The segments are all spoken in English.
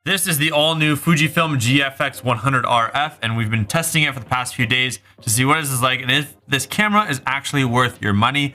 This is the all-new Fujifilm GFX100RF, and we've been testing it for the past few days to see what this is like and if this camera is actually worth your money.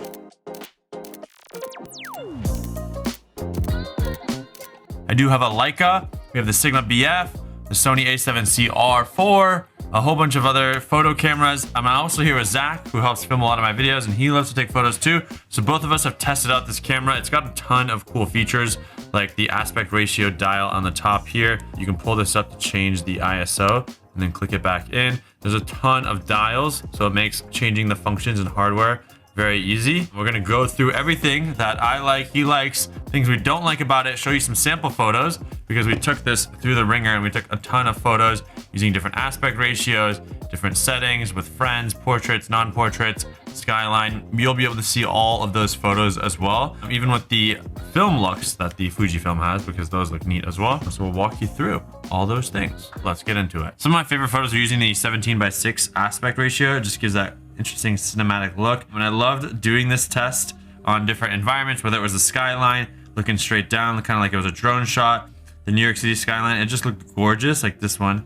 I do have a Leica, we have the Sigma BF, the Sony a7C-R4, a whole bunch of other photo cameras. I'm also here with Zach, who helps film a lot of my videos, and he loves to take photos too. So both of us have tested out this camera. It's got a ton of cool features, like the aspect ratio dial on the top here. You can pull this up to change the ISO and then click it back in. There's a ton of dials, so it makes changing the functions and hardware very easy. We're gonna go through everything that I like, he likes, things we don't like about it, show you some sample photos, because we took this through the ringer and we took a ton of photos using different aspect ratios, different settings with friends, portraits, non-portraits, skyline. You'll be able to see all of those photos as well, even with the film looks that the Fujifilm has, because those look neat as well. So we'll walk you through all those things. Let's get into it. Some of my favorite photos are using the 17:6 aspect ratio. It just gives that interesting cinematic look. And I loved doing this test on different environments, whether it was the skyline, looking straight down, kind of like it was a drone shot, the New York City skyline. It just looked gorgeous, like this one.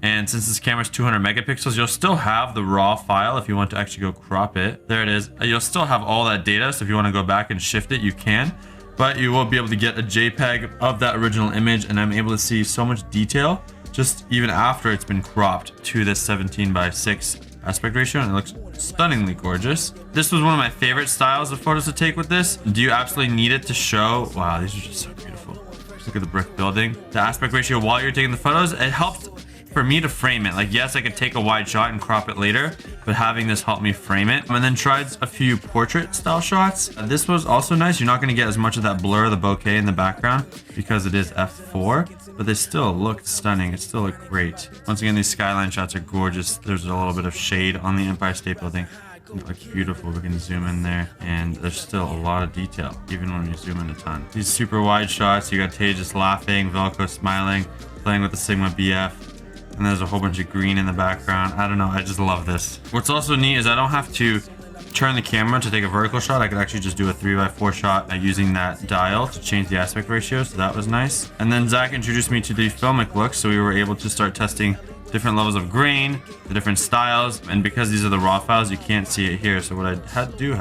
And since this camera is 200 megapixels, you'll still have the raw file if you want to actually go crop it. There it is. You'll still have all that data, so if you want to go back and shift it, you can. But you will be able to get a JPEG of that original image, and I'm able to see so much detail just even after it's been cropped to this 17:6 aspect ratio, and it looks stunningly gorgeous. This was one of my favorite styles of photos to take with this. Do you absolutely need it to show? Wow, these are just so beautiful. Just look at the brick building. The aspect ratio while you're taking the photos, it helps for me to frame it. Like, yes, I could take a wide shot and crop it later, but having this helped me frame it. And then tried a few portrait style shots. This was also nice. You're not going to get as much of that blur, the bokeh in the background, because it is f4, but they still looked stunning. It still looked great. Once again, these skyline shots are gorgeous. There's a little bit of shade on the Empire State Building. It looks beautiful. We can zoom in there, and there's still a lot of detail, even when you zoom in a ton. These super wide shots, you got Tay just laughing, Velcro smiling, playing with the Sigma BF. And there's a whole bunch of green in the background. I don't know, I just love this. What's also neat is I don't have to turn the camera to take a vertical shot. I could actually just do a 3x4 shot using that dial to change the aspect ratio, so that was nice. And then Zach introduced me to the filmic look, so we were able to start testing different levels of grain, the different styles, and because these are the raw files, you can't see it here. So what I have to do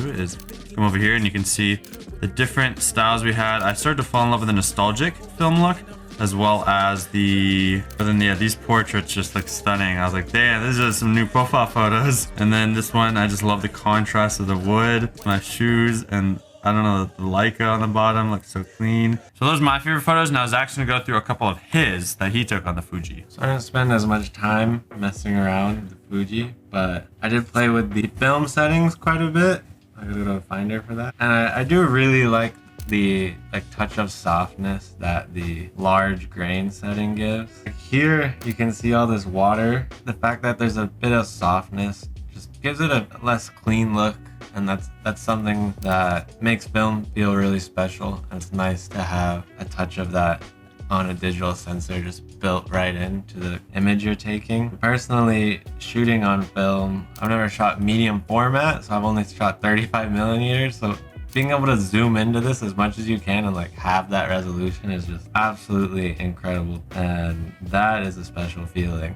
is come over here, and you can see the different styles we had. I started to fall in love with the nostalgic film look, as well as but then yeah, these portraits just look stunning. I was like, damn, these are some new profile photos. And then this one, I just love the contrast of the wood, my shoes, and I don't know, the Leica on the bottom looks so clean. So those are my favorite photos. Now Zach's gonna go through a couple of his that he took on the Fuji. So I didn't spend as much time messing around with the Fuji, but I did play with the film settings quite a bit. I gotta go to a finder for that. And I do really like the touch of softness that the large grain setting gives. Here you can see all this water. The fact that there's a bit of softness just gives it a less clean look, and that's something that makes film feel really special. And it's nice to have a touch of that on a digital sensor just built right into the image you're taking. Personally, shooting on film, I've never shot medium format, so I've only shot 35mm, so being able to zoom into this as much as you can and have that resolution is just absolutely incredible. And that is a special feeling.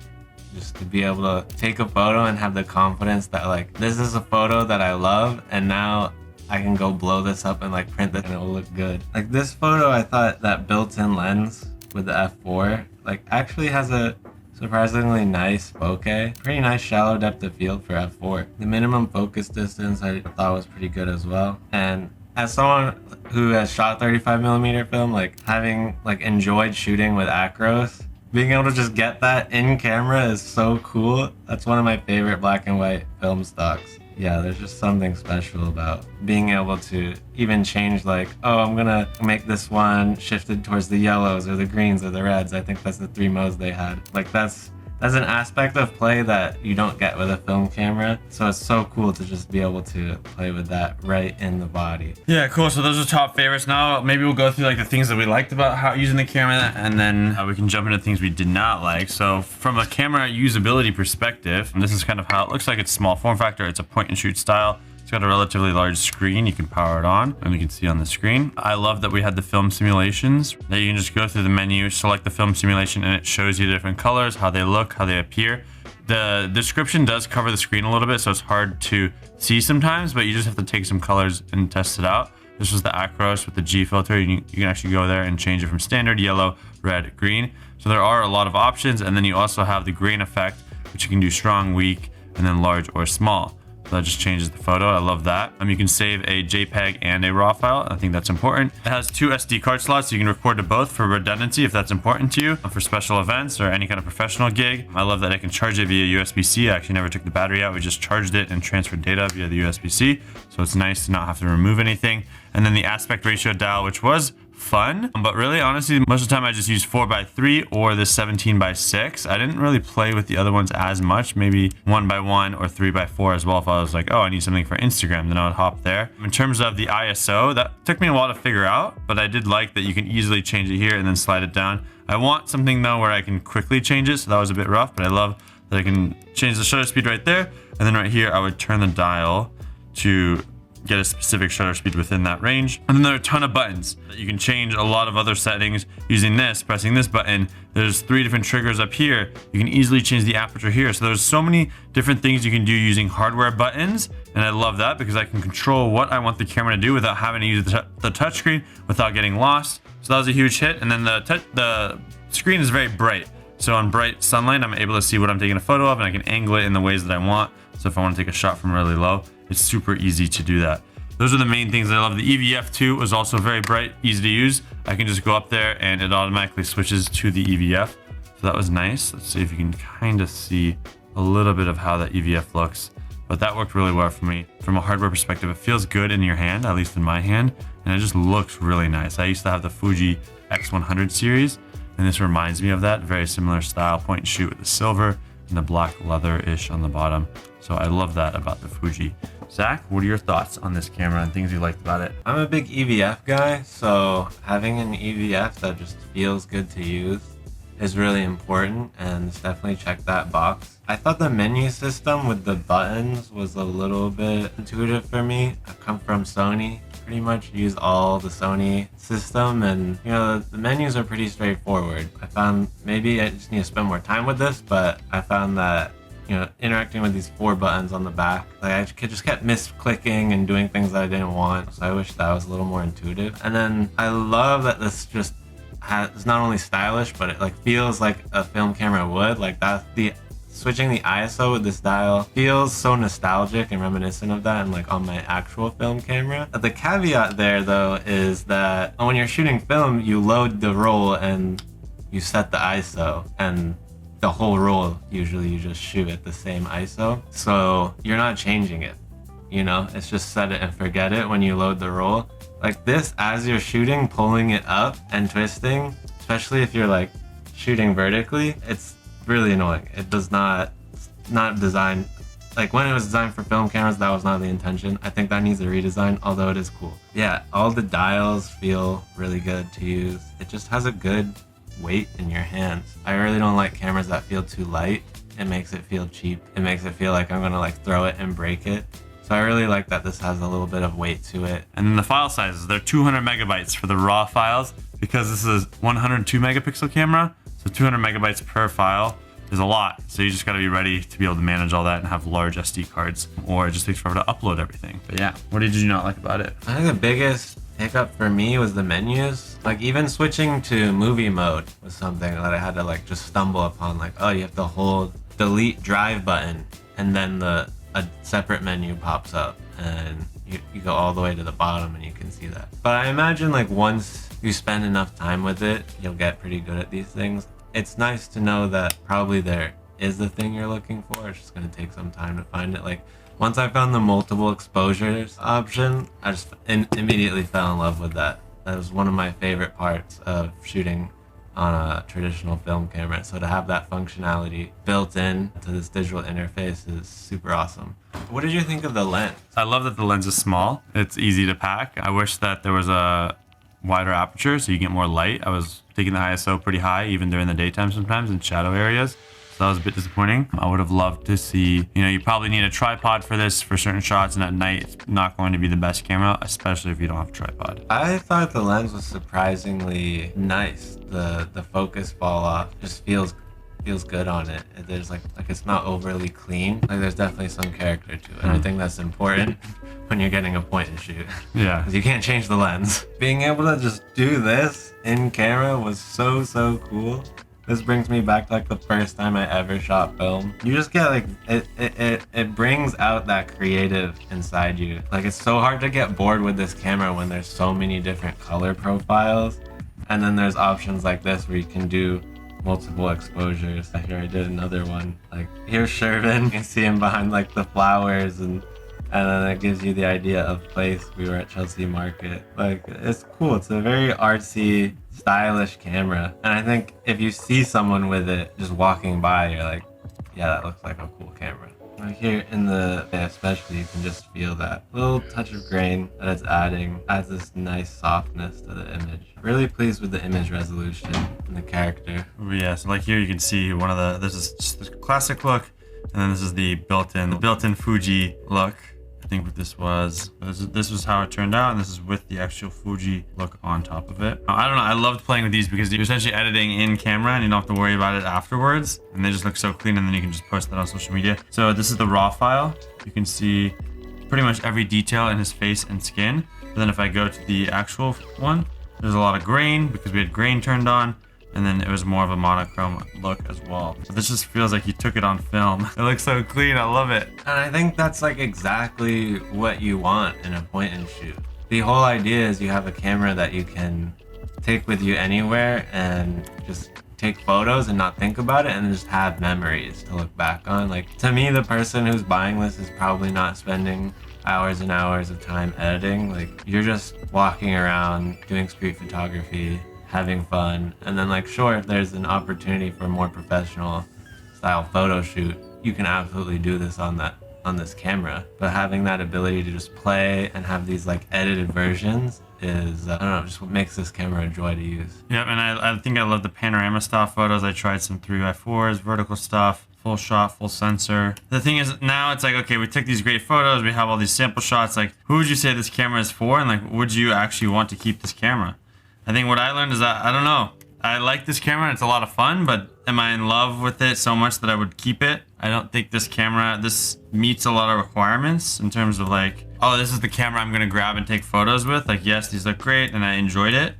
Just to be able to take a photo and have the confidence that this is a photo that I love, and now I can go blow this up and print it and it'll look good. Like this photo, I thought that built-in lens with the f4 actually has a surprisingly nice bokeh. Pretty nice shallow depth of field for f4. The minimum focus distance I thought was pretty good as well. And as someone who has shot 35mm film, having enjoyed shooting with acros, being able to just get that in camera is so cool. That's one of my favorite black and white film stocks. Yeah, there's just something special about being able to even change oh, I'm gonna make this one shifted towards the yellows or the greens or the reds. I think that's the 3 modes they had. That's an aspect of play that you don't get with a film camera. So it's so cool to just be able to play with that right in the body. Yeah, cool. So those are top favorites. Now maybe we'll go through the things that we liked about using the camera, and then we can jump into things we did not like. So from a camera usability perspective, this is kind of how it looks like. It's small form factor. It's a point and shoot style. It's got a relatively large screen. You can power it on and you can see on the screen. I love that we had the film simulations that you can just go through the menu, select the film simulation, and it shows you the different colors, how they look, how they appear. The description does cover the screen a little bit, so it's hard to see sometimes, but you just have to take some colors and test it out. This was the Acros with the G filter. You can actually go there and change it from standard, yellow, red, green. So there are a lot of options. And then you also have the grain effect, which you can do strong, weak, and then large or small. So that just changes the photo. I love that. You can save a JPEG and a RAW file. I think that's important. It has 2 SD card slots. So you can record to both for redundancy if that's important to you, for special events or any kind of professional gig. I love that I can charge it via USB-C. I actually never took the battery out. We just charged it and transferred data via the USB-C. So it's nice to not have to remove anything. And then the aspect ratio dial, which was fun, but really honestly most of the time I just use 4:3 or the 17:6. I didn't really play with the other ones as much, maybe 1:1 or 3:4 as well. If I was like, oh, I need something for Instagram, then I would hop there. In terms of the ISO, that took me a while to figure out, but I did like that you can easily change it here and then slide it down. I want something though where I can quickly change it, so that was a bit rough, but I love that I can change the shutter speed right there, and then right here I would turn the dial to get a specific shutter speed within that range. And then there are a ton of buttons that you can change a lot of other settings using this, pressing this button. There's 3 different triggers up here. You can easily change the aperture here. So there's so many different things you can do using hardware buttons. And I love that because I can control what I want the camera to do without having to use the touchscreen, without getting lost. So that was a huge hit. And then the screen is very bright. So on bright sunlight, I'm able to see what I'm taking a photo of, and I can angle it in the ways that I want. So if I want to take a shot from really low, it's super easy to do that. Those are the main things that I love. The EVF2 was also very bright, easy to use. I can just go up there and it automatically switches to the EVF. So that was nice. Let's see if you can kind of see a little bit of how that EVF looks. But that worked really well for me. From a hardware perspective, it feels good in your hand, at least in my hand. And it just looks really nice. I used to have the Fuji X100 series, and this reminds me of that. Very similar style, point and shoot with the silver and the black leather-ish on the bottom. So I love that about the Fuji. Zach, what are your thoughts on this camera and things you liked about it? I'm a big EVF guy, so having an EVF that just feels good to use is really important, and it's definitely checked that box. I thought the menu system with the buttons was a little bit intuitive for me. I come from Sony, pretty much use all the Sony system, and you know, the menus are pretty straightforward. I found maybe I just need to spend more time with this, but I found that, you know, interacting with these 4 buttons on the back, like I just kept misclicking and doing things that I didn't want. So I wish that was a little more intuitive. And then I love that this just it's not only stylish, but it like feels like a film camera would. Like that, switching the ISO with this dial feels so nostalgic and reminiscent of that, and like on my actual film camera. The caveat there though is that when you're shooting film, you load the roll and you set the ISO, and the whole roll usually you just shoot at the same ISO, so you're not changing it. You know, it's just set it and forget it when you load the roll. Like this, as you're shooting, pulling it up and twisting, especially if you're like shooting vertically, it's really annoying. It does not designed, like when it was designed for film cameras, that was not the intention. I think that needs a redesign, although it is cool. Yeah, all the dials feel really good to use. It just has a good weight in your hands. I really don't like cameras that feel too light. It makes it feel cheap. It makes it feel like I'm gonna like throw it and break it. So I really like that this has a little bit of weight to it. And then the file sizes, they're 200 megabytes for the raw files, because this is 102 megapixel camera. So 200 megabytes per file is a lot. So you just gotta be ready to be able to manage all that and have large SD cards, or it just takes forever to upload everything. But yeah, what did you not like about it? I think the biggest hiccup for me was the menus. Like even switching to movie mode was something that I had to like just stumble upon. Like, oh, you have to hold delete drive button, and then a separate menu pops up, and you go all the way to the bottom and you can see that. But I imagine like once you spend enough time with it, you'll get pretty good at these things. It's nice to know that probably there is the thing you're looking for. It's just gonna take some time to find it. Like once I found the multiple exposures option, I just immediately fell in love with that. That was one of my favorite parts of shooting on a traditional film camera. So to have that functionality built in to this digital interface is super awesome. What did you think of the lens? I love that the lens is small. It's easy to pack. I wish that there was a wider aperture so you get more light. I was taking the ISO pretty high even during the daytime sometimes in shadow areas. So that was a bit disappointing. I would have loved to see, you probably need a tripod for this for certain shots, and at night it's not going to be the best camera, especially if you don't have a tripod. I thought the lens was surprisingly nice. The focus fall off just feels good on it. There's like it's not overly clean. Like there's definitely some character to it. I think that's important when you're getting a point and shoot. Yeah. Because you can't change the lens. Being able to just do this in camera was so cool. This brings me back to like the first time I ever shot film. You just get like, it brings out that creative inside you. Like it's so hard to get bored with this camera when there's so many different color profiles. And then there's options like this where you can do multiple exposures. Here I did another one. Like here's Shervin. You can see him behind like the flowers, and then it gives you the idea of place. We were at Chelsea Market. Like it's cool. It's a very artsy, stylish camera. And I think if you see someone with it just walking by, you're like, yeah, that looks like a cool camera. Like here in the especially, you can just feel that little touch of grain that it's adding. Adds this nice softness to the image. Really pleased with the image resolution and the character. Yeah, so like here you can see this is just the classic look, and then this is the built-in Fuji look. I think what this was how it turned out, and this is with the actual Fuji look on top of it. I don't know, I loved playing with these because you're essentially editing in camera and you don't have to worry about it afterwards, and they just look so clean, and then you can just post that on social media. So this is the raw file. You can see pretty much every detail in his face and skin. But then if I go to the actual one, there's a lot of grain because we had grain turned on, and then it was more of a monochrome look as well. So this just feels like you took it on film. It looks so clean, I love it. And I think that's like exactly what you want in a point and shoot. The whole idea is you have a camera that you can take with you anywhere and just take photos and not think about it, and just have memories to look back on. Like to me, the person who's buying this is probably not spending hours and hours of time editing. Like you're just walking around doing street photography, having fun, and then like sure, if there's an opportunity for a more professional style photo shoot, you can absolutely do this on this camera. But having that ability to just play and have these like edited versions is I don't know, just what makes this camera a joy to use. Yep, and I think I love the panorama style photos. I tried some 3x4s, vertical stuff, full shot, full sensor. The thing is now it's like, okay, we took these great photos, we have all these sample shots. Like who would you say this camera is for, and like would you actually want to keep this camera? I think what I learned is that, I don't know, I like this camera and it's a lot of fun, but am I in love with it so much that I would keep it? I don't think this meets a lot of requirements in terms of like, oh, this is the camera I'm gonna grab and take photos with. Like, yes, these look great and I enjoyed it,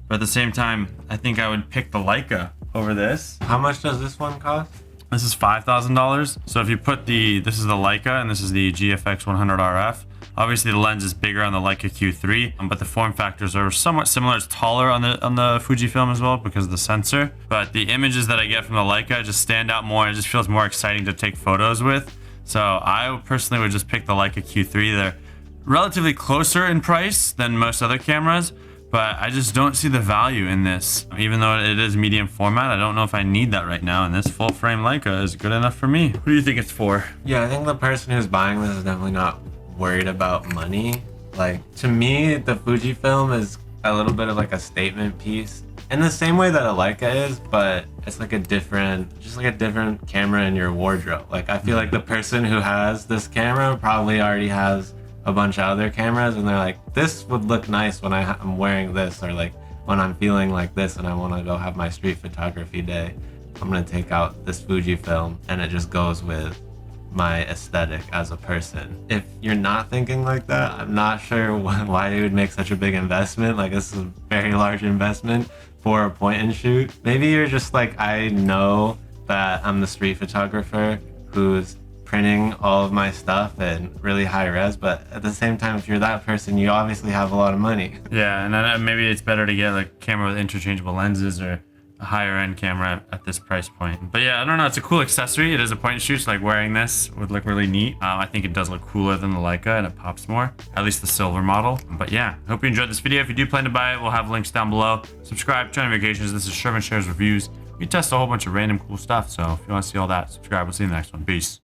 but at the same time, I think I would pick the Leica over this. How much does this one cost? This is $5,000. So if you put this is the Leica and this is the GFX100RF. Obviously the lens is bigger on the Leica Q3, but the form factors are somewhat similar. It's taller on the Fujifilm as well because of the sensor. But the images that I get from the Leica just stand out more. It just feels more exciting to take photos with. So I personally would just pick the Leica Q3. They're relatively closer in price than most other cameras, but I just don't see the value in this. Even though it is medium format, I don't know if I need that right now, and this full frame Leica is good enough for me. Who do you think it's for? Yeah, I think the person who's buying this is definitely not worried about money. Like to me, the Fujifilm is a little bit of like a statement piece in the same way that a Leica is, but it's like a different camera in your wardrobe. Like I feel like the person who has this camera probably already has a bunch of other cameras, and they're like, this would look nice when I'm wearing this, or like when I'm feeling like this and I want to go have my street photography day, I'm gonna take out this Fujifilm, and it just goes with my aesthetic as a person. If you're not thinking like that, I'm not sure why you would make such a big investment. Like this is a very large investment for a point and shoot. Maybe you're just like, I know that I'm the street photographer who's printing all of my stuff in really high res, but at the same time, if you're that person, you obviously have a lot of money. Yeah, and then maybe it's better to get like a camera with interchangeable lenses or a higher end camera at this price point. But yeah, I don't know, it's a cool accessory. It is a point and shoot, so like wearing this would look really neat. I think it does look cooler than the Leica and it pops more, at least the silver model. But yeah, hope you enjoyed this video. If you do plan to buy it, we'll have links down below. Subscribe, turn notifications. This is Shervin Shares Reviews. We test a whole bunch of random cool stuff, so if you want to see all that, subscribe. We'll see you in the next one. Peace.